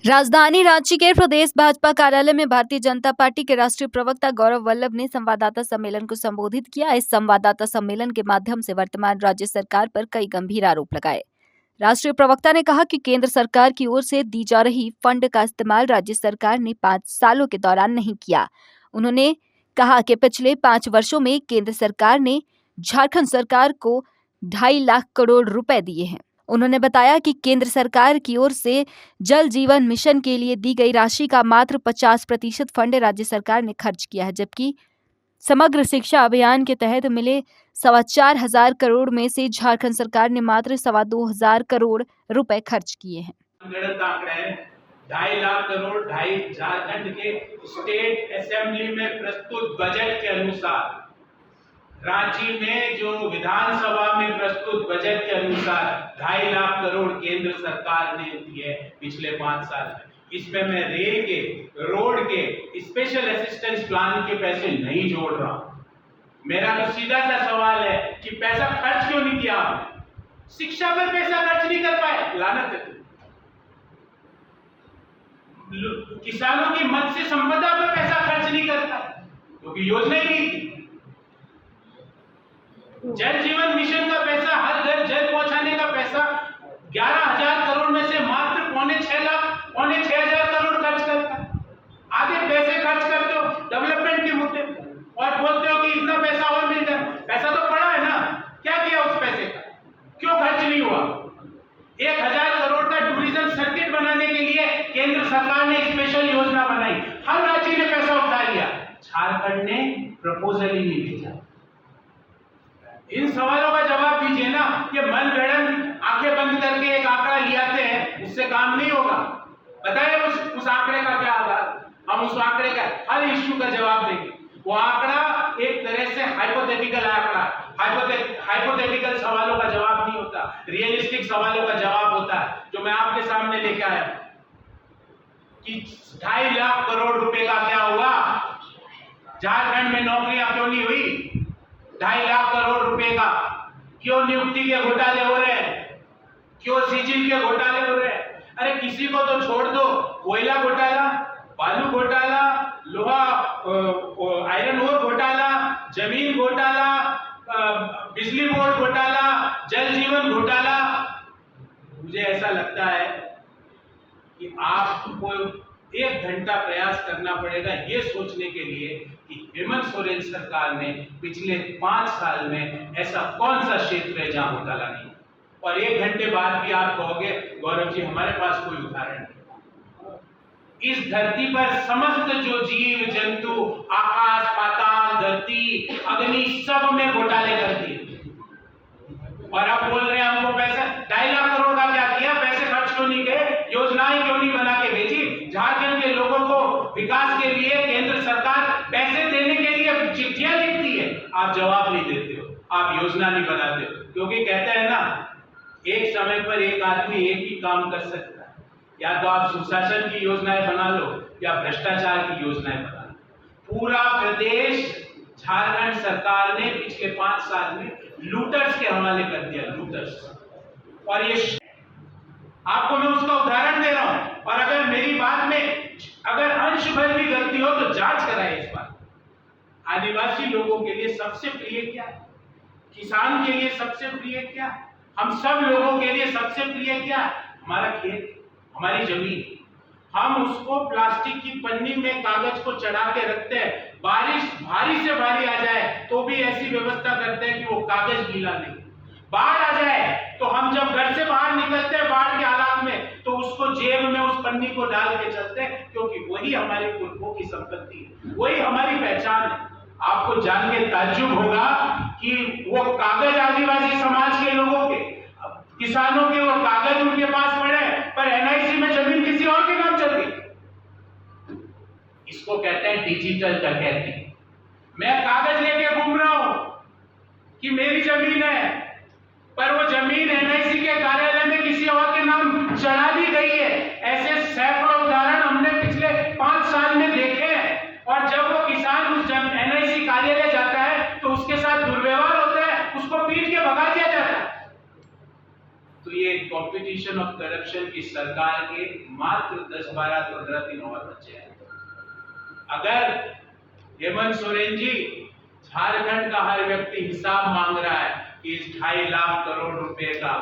राजधानी रांची के प्रदेश भाजपा कार्यालय में भारतीय जनता पार्टी के राष्ट्रीय प्रवक्ता गौरव वल्लभ ने संवाददाता सम्मेलन को संबोधित किया। इस संवाददाता सम्मेलन के माध्यम से वर्तमान राज्य सरकार पर कई गंभीर आरोप लगाए। राष्ट्रीय प्रवक्ता ने कहा कि केंद्र सरकार की ओर से दी जा रही फंड का इस्तेमाल राज्य सरकार ने 5 सालों के दौरान नहीं किया। उन्होंने कहा कि पिछले 5 वर्षों में केंद्र सरकार ने झारखंड सरकार को 2.5 लाख करोड़ रुपए दिए हैं। उन्होंने बताया कि केंद्र सरकार की ओर से जल जीवन मिशन के लिए दी गई राशि का मात्र 50% फंड राज्य सरकार ने खर्च किया है, जबकि समग्र शिक्षा अभियान के तहत मिले 4,2500 करोड़ में से झारखंड सरकार ने मात्र 2,2500 करोड़ रुपए खर्च किए हैं। 2.5 लाख करोड़ झारखंड के स्टेट असेंबली में प्रस्तुत बजट के अनुसार, रांची में जो विधानसभा में प्रस्तुत बजट के अनुसार 2.5 लाख करोड़ केंद्र सरकार ने दिए पिछले 5 साल में। इसमें मैं रेल के, रोड के, स्पेशल असिस्टेंस प्लान के पैसे नहीं जोड़ रहा हूं। मेरा तो सीधा सा सवाल है कि पैसा खर्च क्यों नहीं किया? शिक्षा पर पैसा खर्च नहीं कर पाए, लानत है। किसानों की मत्स्य संपदा पर पैसा खर्च नहीं कर पाए क्योंकि योजना ही नहीं थी। जल जीवन मिशन का पैसा, हर घर जल पहुंचाने का पैसा 11,000 करोड़ में से मात्र 5,600 करोड़ खर्च करता है। आधे पैसे खर्च करते हो डेवलपमेंट के मुद्दे और बोलते हो कि इतना पैसा और मिल जाए। पैसा तो पड़ा है ना, क्या किया उस पैसे का? क्यों खर्च नहीं हुआ? 1,000 करोड़ का टूरिज्म सर्किट बनाने के लिए केंद्र सरकार ने स्पेशल योजना बनाई, हर राज्य ने पैसा उठा लिया, झारखंड ने प्रपोजल ही नहीं भेजा। इन सवालों का जवाब दीजिए ना। ये मनगढ़ंत आंखें बंद करके एक आंकड़ा ले आते हैं, उससे काम नहीं होगा। बताइए उस आंकड़े का क्या आधार? हम उस आंकड़े का हर इश्यू का जवाब देंगे। वो आंकड़ा एक तरह से हाइपोथेटिकल आंकड़ा, हाइपोथेटिकल सवालों का जवाब नहीं होता, रियलिस्टिक सवालों का जवाब होता है, जो मैं आपके सामने लेके आया कि 2.5 लाख करोड़ रुपए का क्या हुआ? झारखंड में नौकरियां क्यों नहीं हुई? 2.5 लाख करोड़ रुपए का क्यों नियुक्ति के घोटाले हो रहे हैं? क्यों सीजिल के घोटाले हो रहे हैं? अरे किसी को तो छोड़ दो, कोयला घोटाला, बालू घोटाला, लोहा आयरन ओर घोटाला, जमीन घोटाला, बिजली बोर्ड घोटाला, जल जीवन घोटाला। मुझे ऐसा लगता है कि आपको 1 घंटा प्रयास करना पड़ेगा ये सोचने के लिए कि हेमंत सोरेन सरकार ने पिछले 5 साल में ऐसा कौन सा क्षेत्र है जहां घोटाला नहीं। और 1 घंटे बाद भी आप कहोगे गौरव जी हमारे पास कोई उदाहरण नहीं। इस धरती पर समस्त जो जीव जंतु, आकाश, पाताल, धरती, अग्नि, सब में घोटाले कर दिए। और आप बोल रहे हैं हमको पैसा 2.5 लाख करोड़ का क्या किया? पैसे खर्च क्यों नहीं गए? योजनाएं क्यों नहीं बना के भेजी? झारखंड के लोगों को विकास के लिए केंद्र सरकार पैसे देने के लिए चिट्ठियां लिखती है, आप जवाब नहीं देते हो, आप योजना नहीं बनाते हो। क्योंकि कहते हैं ना, एक समय पर एक आदमी एक ही काम कर सकता है। या तो आप सुशासन की योजनाएं बना लो या भ्रष्टाचार की योजनाएं बना लो। पूरा प्रदेश झारखंड सरकार ने पिछले 5 साल में लूटर्स के हवाले कर दिया, लूटर्स। और ये आपको मैं उसका उदाहरण दे रहा हूं। और अगर मेरी बात में अगर अंश भर भी गलती हो तो जांच कराए इस बात। आदिवासी लोगों के लिए सबसे प्रिय क्या है? किसान के लिए सबसे प्रिय क्या है? हम सब लोगों के लिए सबसे प्रिय क्या है? हमारा खेत, हमारी जमीन। हम उसको प्लास्टिक की पन्नी में कागज को चढ़ा के रखते हैं, बारिश भारी से भारी आ जाए तो भी ऐसी व्यवस्था करते हैं कि वो कागज गीला नहीं। बाढ़ आ जाए तो हम जब घर से बाहर निकलते हैं बाढ़ के हालात में, तो उसको जेब में उस पन्नी को डाल के चलते हैं, क्योंकि वही हमारे पुरखों की संपत्ति है, वही हमारी पहचान है। आपको जान के ताज्जुब होगा कि वो कागज आदिवासी समाज के लोगों के, किसानों के वो कागज उनके पास पड़े, पर एनआईसी में जमीन किसी और के नाम चल गई। इसको कहते हैं डिजिटल डकैती। मैं कागज लेके घूम रहा हूं कि मेरी जमीन है, पर वो जमीन एनआईसी के कार्यालय में किसी और के नाम चढ़ा दी गई है। ऐसे सैकड़ों उदाहरण हमने पिछले 5 साल में देखे हैं। और जब वो किसान उस एनआईसी कार्यालय जाता है तो उसके साथ दुर्व्यवहार होता है, उसको पीट के भगा दिया जाता है। तो ये कंपटीशन ऑफ करप्शन की सरकार के मात्र 10, 12, 15 दिन और बचे हैं। अगर हेमंत सोरेन जी, झारखंड का हर व्यक्ति हिसाब मांग रहा है कि इस 2.5 लाख करोड़ रुपए का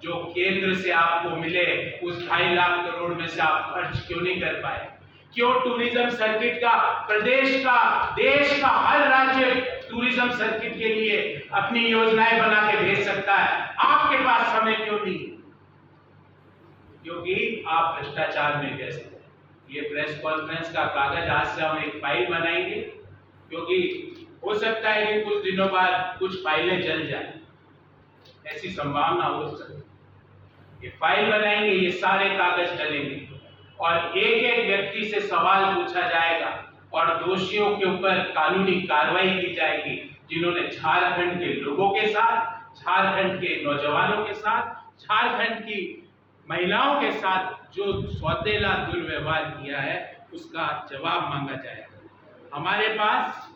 जो केंद्र से आपको मिले, उस 2.5 लाख करोड़ में से आप खर्च क्यों नहीं कर पाए? क्यों टूरिज्म सर्किट का प्रदेश का, देश का हर राज्य टूरिज्म सर्किट के लिए अपनी योजनाएं बना के भेज सकता है, आपके पास समय क्यों नहीं? क्योंकि आप भ्रष्टाचार में व्यस्त हैं। ये प्रेस कॉन्फ्रेंस का कागज आज से हम एक फाइल बनाएंगे, क्योंकि हो सकता है कि कुछ दिनों बाद कुछ फाइलें जल जाए, ऐसी संभावना हो सकती है। ये फाइल बनाएंगे, ये सारे कागज डलेंगे और एक एक व्यक्ति से सवाल पूछा जाएगा और दोषियों के ऊपर कानूनी कार्रवाई की जाएगी, जिन्होंने झारखंड के लोगों के साथ, झारखंड के नौजवानों के साथ, झारखंड की महिलाओं के साथ जो सौतेला दुर्व्यवहार किया है, उसका जवाब मांगा जाएगा। हमारे पास